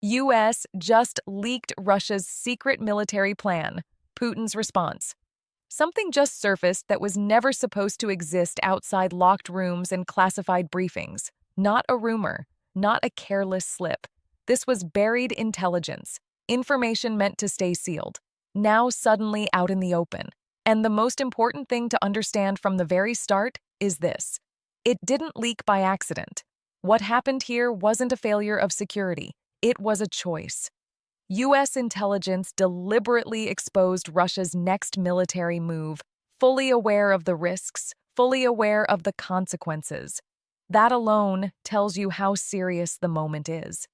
U.S. just leaked Russia's secret military plan. Putin's response. Something just surfaced that was never supposed to exist outside locked rooms and classified briefings. Not a rumor, not a careless slip. This was buried intelligence, information meant to stay sealed, now suddenly out in the open. And the most important thing to understand from the very start is this. It didn't leak by accident. What happened here wasn't a failure of security. It was a choice. U.S. intelligence deliberately exposed Russia's next military move, fully aware of the risks, fully aware of the consequences. That alone tells you how serious the moment is.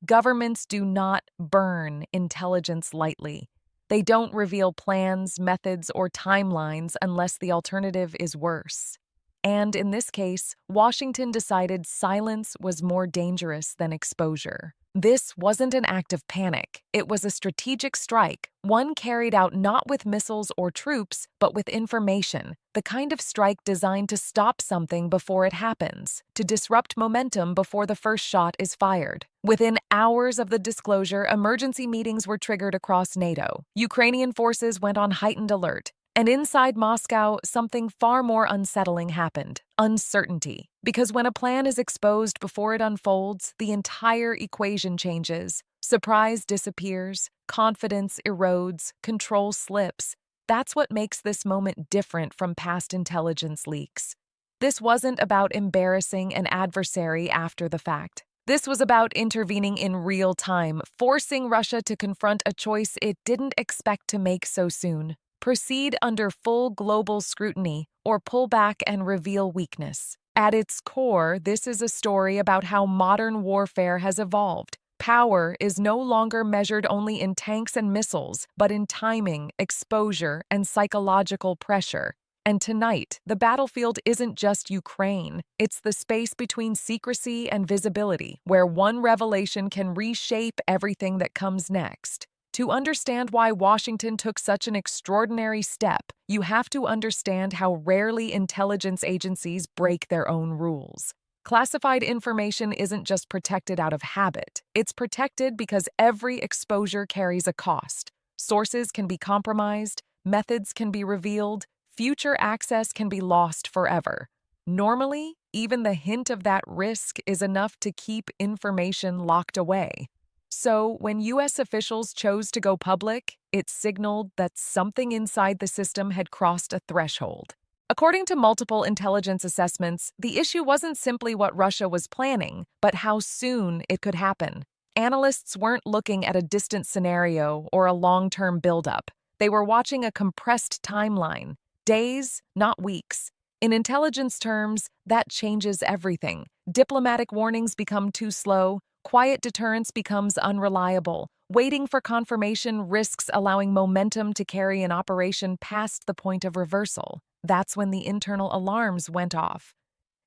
Governments do not burn intelligence lightly. They don't reveal plans, methods, or timelines unless the alternative is worse. And in this case, Washington decided silence was more dangerous than exposure. This wasn't an act of panic. It was a strategic strike, one carried out not with missiles or troops, but with information, the kind of strike designed to stop something before it happens, to disrupt momentum before the first shot is fired. Within hours of the disclosure, emergency meetings were triggered across NATO. Ukrainian forces went on heightened alert. And inside Moscow, something far more unsettling happened: uncertainty. Because when a plan is exposed before it unfolds, the entire equation changes. Surprise disappears, confidence erodes, control slips. That's what makes this moment different from past intelligence leaks. This wasn't about embarrassing an adversary after the fact. This was about intervening in real time, forcing Russia to confront a choice it didn't expect to make so soon. Proceed under full global scrutiny, or pull back and reveal weakness. At its core, this is a story about how modern warfare has evolved. Power is no longer measured only in tanks and missiles, but in timing, exposure, and psychological pressure. And tonight, the battlefield isn't just Ukraine. It's the space between secrecy and visibility, where one revelation can reshape everything that comes next. To understand why Washington took such an extraordinary step, you have to understand how rarely intelligence agencies break their own rules. Classified information isn't just protected out of habit. It's protected because every exposure carries a cost. Sources can be compromised, methods can be revealed, future access can be lost forever. Normally, even the hint of that risk is enough to keep information locked away. So, when U.S. officials chose to go public, it signaled that something inside the system had crossed a threshold. According to multiple intelligence assessments, the issue wasn't simply what Russia was planning, but how soon it could happen. Analysts weren't looking at a distant scenario or a long-term buildup. They were watching a compressed timeline, days, not weeks. In intelligence terms, that changes everything. Diplomatic warnings become too slow. Quiet deterrence becomes unreliable. Waiting for confirmation risks allowing momentum to carry an operation past the point of reversal. That's when the internal alarms went off.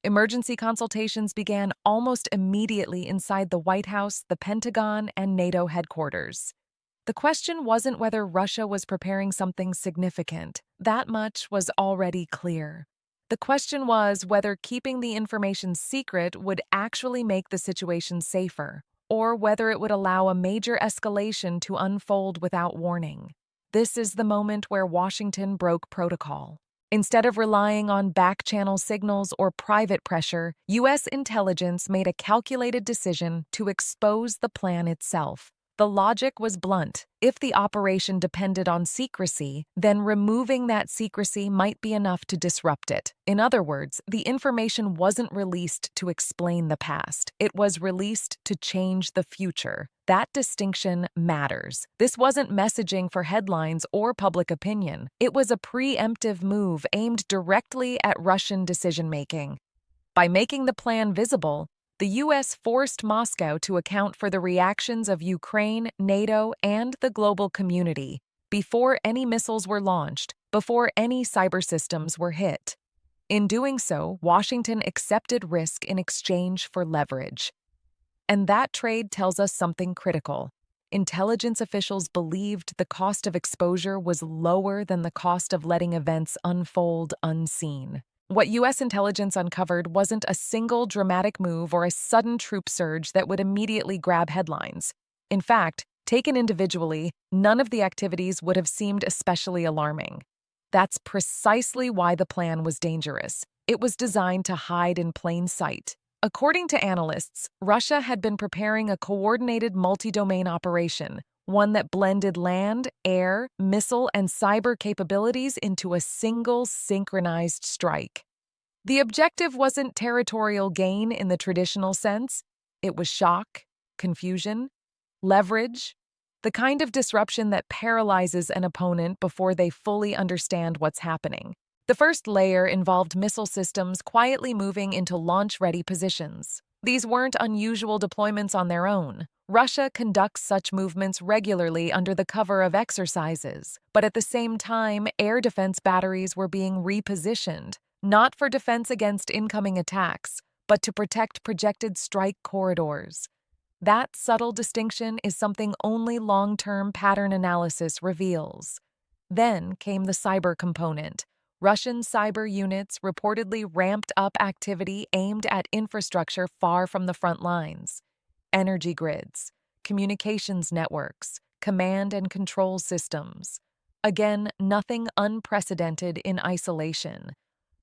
Emergency consultations began almost immediately inside the White House, the Pentagon, and NATO headquarters. The question wasn't whether Russia was preparing something significant. That much was already clear. The question was whether keeping the information secret would actually make the situation safer, or whether it would allow a major escalation to unfold without warning. This is the moment where Washington broke protocol. Instead of relying on back-channel signals or private pressure, U.S. intelligence made a calculated decision to expose the plan itself. The logic was blunt. If the operation depended on secrecy, then removing that secrecy might be enough to disrupt it. In other words, the information wasn't released to explain the past. It was released to change the future. That distinction matters. This wasn't messaging for headlines or public opinion. It was a preemptive move aimed directly at Russian decision-making. By making the plan visible, the U.S. forced Moscow to account for the reactions of Ukraine, NATO, and the global community before any missiles were launched, before any cyber systems were hit. In doing so, Washington accepted risk in exchange for leverage. And that trade tells us something critical. Intelligence officials believed the cost of exposure was lower than the cost of letting events unfold unseen. What U.S. intelligence uncovered wasn't a single dramatic move or a sudden troop surge that would immediately grab headlines. In fact, taken individually, none of the activities would have seemed especially alarming. That's precisely why the plan was dangerous. It was designed to hide in plain sight. According to analysts, Russia had been preparing a coordinated multi-domain operation, one that blended land, air, missile, and cyber capabilities into a single synchronized strike. The objective wasn't territorial gain in the traditional sense. It was shock, confusion, leverage, the kind of disruption that paralyzes an opponent before they fully understand what's happening. The first layer involved missile systems quietly moving into launch-ready positions. These weren't unusual deployments on their own. Russia conducts such movements regularly under the cover of exercises, but at the same time, air defense batteries were being repositioned, not for defense against incoming attacks, but to protect projected strike corridors. That subtle distinction is something only long-term pattern analysis reveals. Then came the cyber component. Russian cyber units reportedly ramped up activity aimed at infrastructure far from the front lines. Energy grids, communications networks, command and control systems. Again, nothing unprecedented in isolation.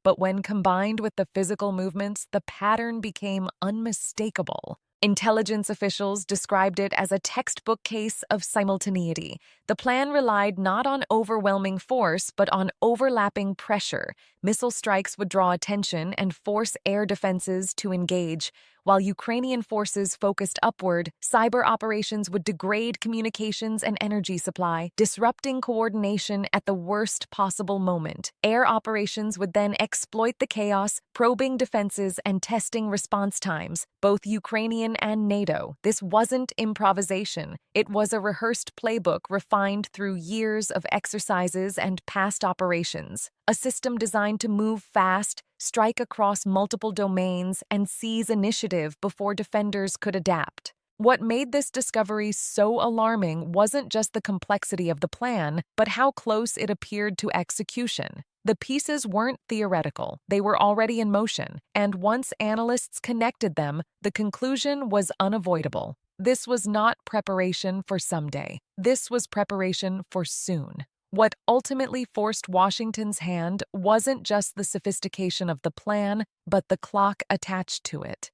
But when combined with the physical movements, the pattern became unmistakable. Intelligence officials described it as a textbook case of simultaneity. The plan relied not on overwhelming force, but on overlapping pressure. Missile strikes would draw attention and force air defenses to engage. While Ukrainian forces focused upward, cyber operations would degrade communications and energy supply, disrupting coordination at the worst possible moment. Air operations would then exploit the chaos, probing defenses and testing response times, both Ukrainian and NATO. This wasn't improvisation. It was a rehearsed playbook refined through years of exercises and past operations. A system designed to move fast, strike across multiple domains, and seize initiative before defenders could adapt. What made this discovery so alarming wasn't just the complexity of the plan, but how close it appeared to execution. The pieces weren't theoretical, they were already in motion, and once analysts connected them, the conclusion was unavoidable. This was not preparation for someday. This was preparation for soon. What ultimately forced Washington's hand wasn't just the sophistication of the plan, but the clock attached to it.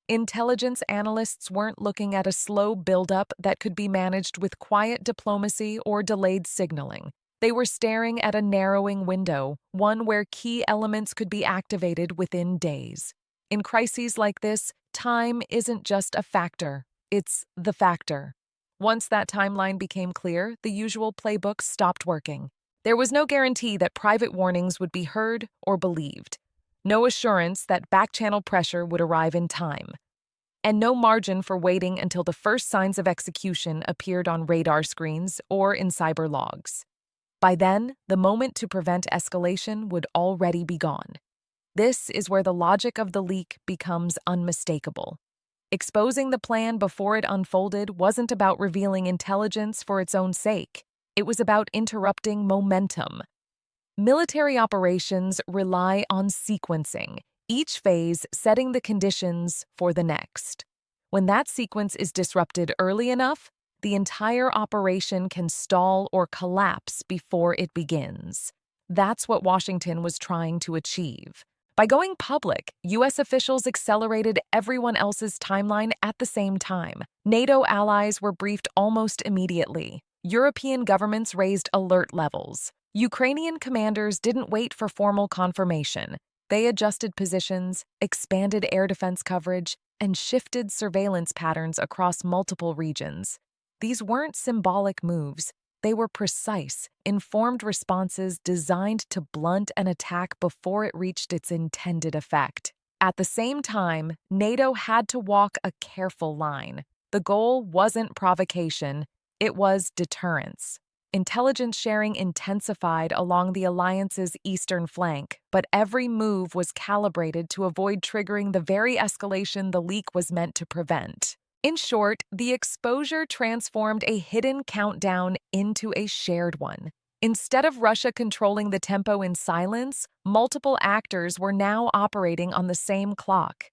Intelligence analysts weren't looking at a slow buildup that could be managed with quiet diplomacy or delayed signaling. They were staring at a narrowing window, one where key elements could be activated within days. In crises like this, time isn't just a factor, it's the factor. Once that timeline became clear, the usual playbook stopped working. There was no guarantee that private warnings would be heard or believed, no assurance that back-channel pressure would arrive in time, and no margin for waiting until the first signs of execution appeared on radar screens or in cyber logs. By then, the moment to prevent escalation would already be gone. This is where the logic of the leak becomes unmistakable. Exposing the plan before it unfolded wasn't about revealing intelligence for its own sake. It was about interrupting momentum. Military operations rely on sequencing, each phase setting the conditions for the next. When that sequence is disrupted early enough, the entire operation can stall or collapse before it begins. That's what Washington was trying to achieve. By going public, U.S. officials accelerated everyone else's timeline at the same time. NATO allies were briefed almost immediately. European governments raised alert levels. Ukrainian commanders didn't wait for formal confirmation. They adjusted positions, expanded air defense coverage, and shifted surveillance patterns across multiple regions. These weren't symbolic moves. They were precise, informed responses designed to blunt an attack before it reached its intended effect. At the same time, NATO had to walk a careful line. The goal wasn't provocation, it was deterrence. Intelligence sharing intensified along the alliance's eastern flank, but every move was calibrated to avoid triggering the very escalation the leak was meant to prevent. In short, the exposure transformed a hidden countdown into a shared one. Instead of Russia controlling the tempo in silence, multiple actors were now operating on the same clock.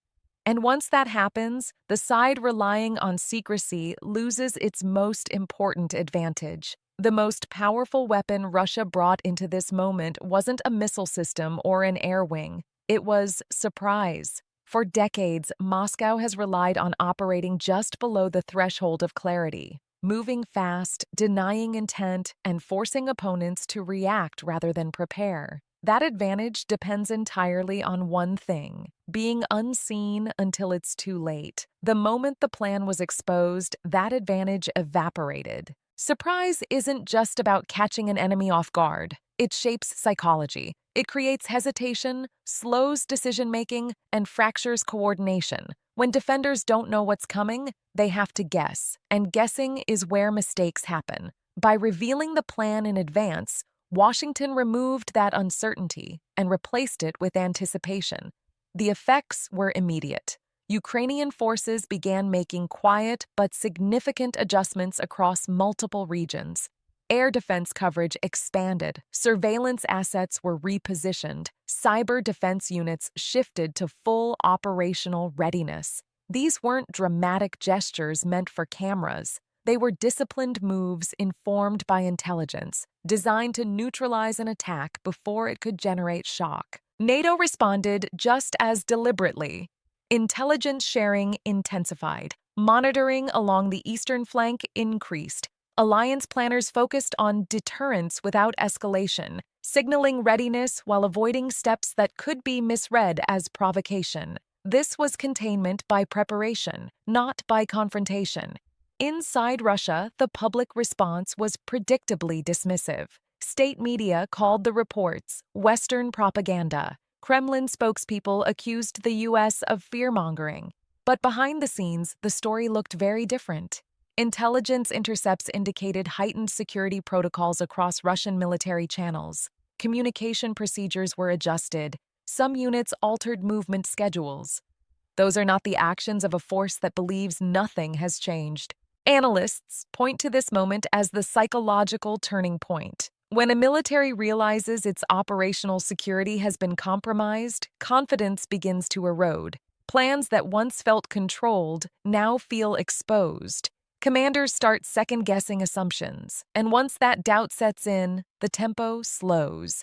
And once that happens, the side relying on secrecy loses its most important advantage. The most powerful weapon Russia brought into this moment wasn't a missile system or an air wing. It was surprise. For decades, Moscow has relied on operating just below the threshold of clarity, moving fast, denying intent, and forcing opponents to react rather than prepare. That advantage depends entirely on one thing: being unseen until it's too late. The moment the plan was exposed, that advantage evaporated. Surprise isn't just about catching an enemy off guard. It shapes psychology. It creates hesitation, slows decision-making, and fractures coordination. When defenders don't know what's coming, they have to guess, and guessing is where mistakes happen. By revealing the plan in advance, Washington removed that uncertainty and replaced it with anticipation. The effects were immediate. Ukrainian forces began making quiet but significant adjustments across multiple regions. Air defense coverage expanded, surveillance assets were repositioned, cyber defense units shifted to full operational readiness. These weren't dramatic gestures meant for cameras. They were disciplined moves informed by intelligence, designed to neutralize an attack before it could generate shock. NATO responded just as deliberately. Intelligence sharing intensified. Monitoring along the eastern flank increased. Alliance planners focused on deterrence without escalation, signaling readiness while avoiding steps that could be misread as provocation. This was containment by preparation, not by confrontation. Inside Russia, the public response was predictably dismissive. State media called the reports Western propaganda. Kremlin spokespeople accused the U.S. of fear-mongering. But behind the scenes, the story looked very different. Intelligence intercepts indicated heightened security protocols across Russian military channels. Communication procedures were adjusted. Some units altered movement schedules. Those are not the actions of a force that believes nothing has changed. Analysts point to this moment as the psychological turning point. When a military realizes its operational security has been compromised, confidence begins to erode. Plans that once felt controlled now feel exposed. Commanders start second-guessing assumptions, and once that doubt sets in, the tempo slows.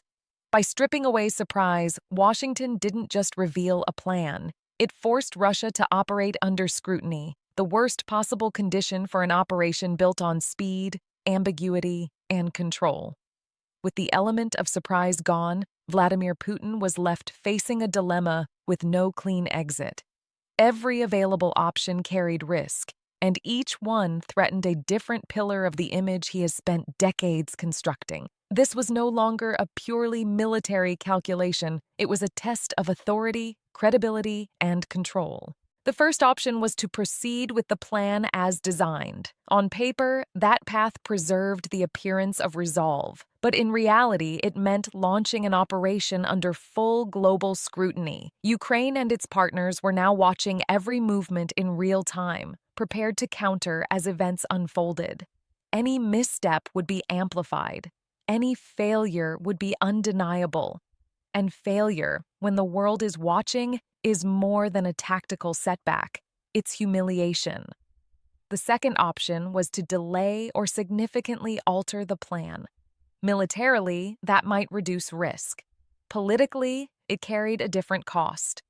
By stripping away surprise, Washington didn't just reveal a plan. It forced Russia to operate under scrutiny, the worst possible condition for an operation built on speed, ambiguity, and control. With the element of surprise gone, Vladimir Putin was left facing a dilemma with no clean exit. Every available option carried risk, and each one threatened a different pillar of the image he has spent decades constructing. This was no longer a purely military calculation. It was a test of authority, credibility, and control. The first option was to proceed with the plan as designed. On paper, that path preserved the appearance of resolve, but in reality, it meant launching an operation under full global scrutiny. Ukraine and its partners were now watching every movement in real time, prepared to counter as events unfolded. Any misstep would be amplified. Any failure would be undeniable. And failure, when the world is watching, is more than a tactical setback. It's humiliation. The second option was to delay or significantly alter the plan. Militarily, that might reduce risk. Politically, it carried a different cost.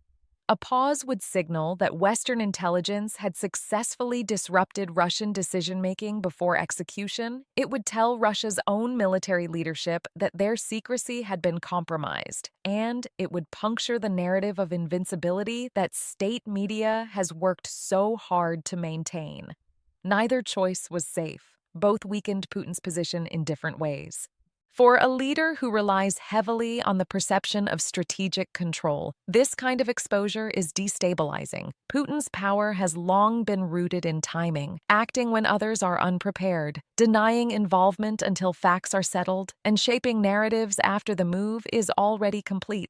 A pause would signal that Western intelligence had successfully disrupted Russian decision-making before execution. It would tell Russia's own military leadership that their secrecy had been compromised, and it would puncture the narrative of invincibility that state media has worked so hard to maintain. Neither choice was safe. Both weakened Putin's position in different ways. For a leader who relies heavily on the perception of strategic control, this kind of exposure is destabilizing. Putin's power has long been rooted in timing, acting when others are unprepared, denying involvement until facts are settled, and shaping narratives after the move is already complete.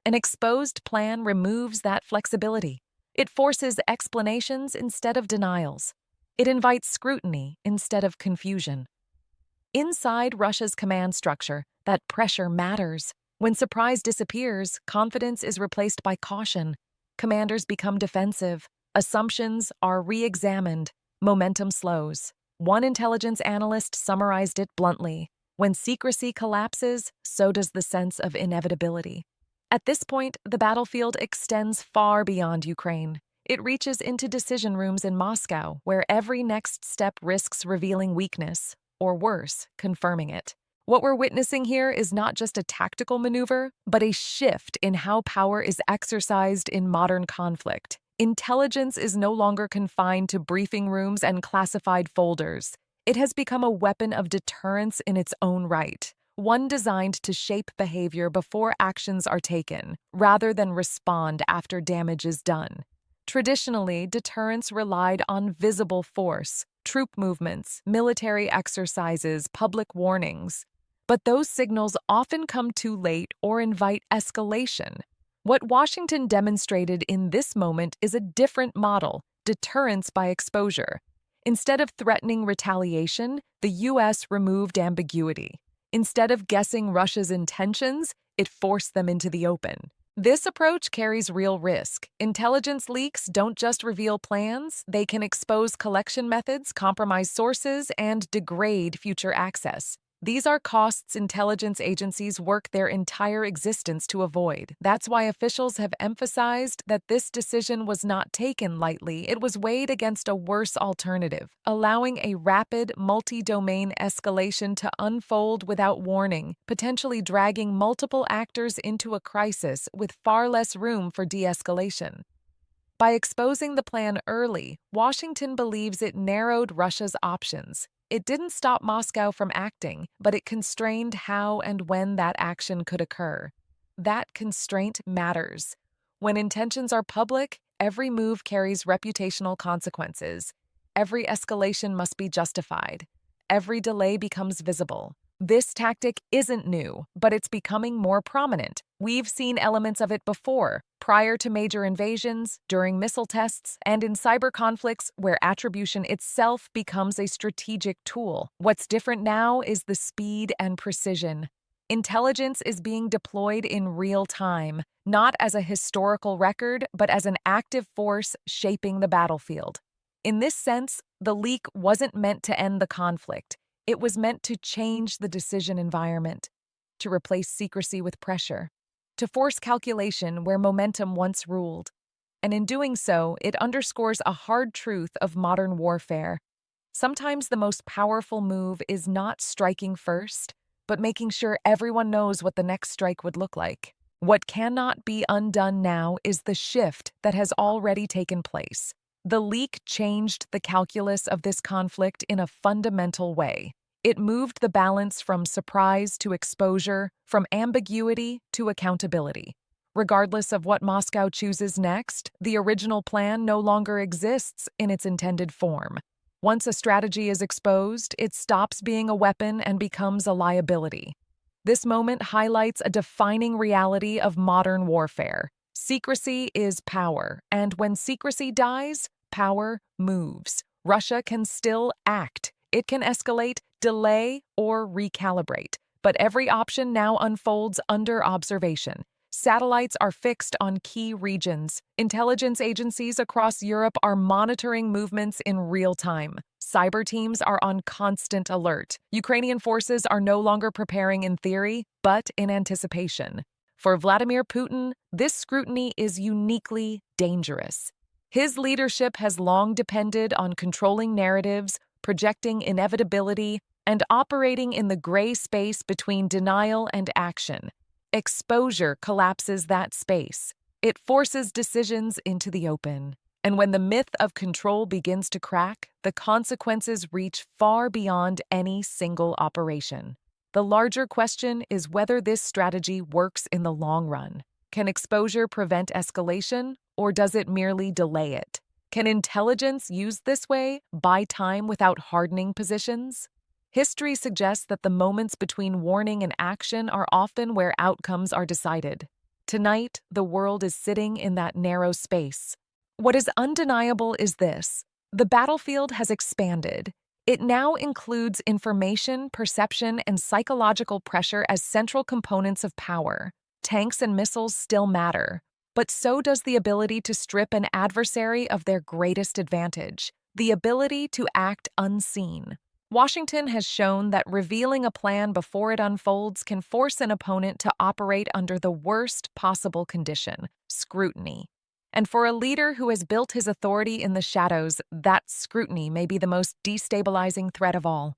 An exposed plan removes that flexibility. It forces explanations instead of denials. It invites scrutiny instead of confusion. Inside Russia's command structure, that pressure matters. When surprise disappears, confidence is replaced by caution. Commanders become defensive. Assumptions are re-examined. Momentum slows. One intelligence analyst summarized it bluntly. When secrecy collapses, so does the sense of inevitability. At this point, the battlefield extends far beyond Ukraine. It reaches into decision rooms in Moscow, where every next step risks revealing weakness, or worse, confirming it. What we're witnessing here is not just a tactical maneuver, but a shift in how power is exercised in modern conflict. Intelligence is no longer confined to briefing rooms and classified folders. It has become a weapon of deterrence in its own right, one designed to shape behavior before actions are taken, rather than respond after damage is done. Traditionally, deterrence relied on visible force, troop movements, military exercises, public warnings. But those signals often come too late or invite escalation. What Washington demonstrated in this moment is a different model: deterrence by exposure. Instead of threatening retaliation, the U.S. removed ambiguity. Instead of guessing Russia's intentions, it forced them into the open. This approach carries real risk. Intelligence leaks don't just reveal plans, they can expose collection methods, compromise sources, and degrade future access. These are costs intelligence agencies work their entire existence to avoid. That's why officials have emphasized that this decision was not taken lightly. It was weighed against a worse alternative, allowing a rapid, multi-domain escalation to unfold without warning, potentially dragging multiple actors into a crisis with far less room for de-escalation. By exposing the plan early, Washington believes it narrowed Russia's options. It didn't stop Moscow from acting, but it constrained how and when that action could occur. That constraint matters. When intentions are public, every move carries reputational consequences. Every escalation must be justified. Every delay becomes visible. This tactic isn't new, but it's becoming more prominent. We've seen elements of it before, prior to major invasions, during missile tests, and in cyber conflicts where attribution itself becomes a strategic tool. What's different now is the speed and precision. Intelligence is being deployed in real time, not as a historical record, but as an active force shaping the battlefield. In this sense, the leak wasn't meant to end the conflict. It was meant to change the decision environment, to replace secrecy with pressure, to force calculation where momentum once ruled. And in doing so, it underscores a hard truth of modern warfare. Sometimes the most powerful move is not striking first, but making sure everyone knows what the next strike would look like. What cannot be undone now is the shift that has already taken place. The leak changed the calculus of this conflict in a fundamental way. It moved the balance from surprise to exposure, from ambiguity to accountability. Regardless of what Moscow chooses next, the original plan no longer exists in its intended form. Once a strategy is exposed, it stops being a weapon and becomes a liability. This moment highlights a defining reality of modern warfare. Secrecy is power, and when secrecy dies, power moves. Russia can still act. It can escalate, delay, or recalibrate. But every option now unfolds under observation. Satellites are fixed on key regions. Intelligence agencies across Europe are monitoring movements in real time. Cyber teams are on constant alert. Ukrainian forces are no longer preparing in theory, but in anticipation. For Vladimir Putin, this scrutiny is uniquely dangerous. His leadership has long depended on controlling narratives, projecting inevitability, and operating in the gray space between denial and action. Exposure collapses that space. It forces decisions into the open. And when the myth of control begins to crack, the consequences reach far beyond any single operation. The larger question is whether this strategy works in the long run. Can exposure prevent escalation, or does it merely delay it? Can intelligence used this way buy time without hardening positions? History suggests that the moments between warning and action are often where outcomes are decided. Tonight, the world is sitting in that narrow space. What is undeniable is this: the battlefield has expanded. It now includes information, perception, and psychological pressure as central components of power. Tanks and missiles still matter, But so does the ability to strip an adversary of their greatest advantage, the ability to act unseen. Washington has shown that revealing a plan before it unfolds can force an opponent to operate under the worst possible condition, scrutiny. And for a leader who has built his authority in the shadows, that scrutiny may be the most destabilizing threat of all.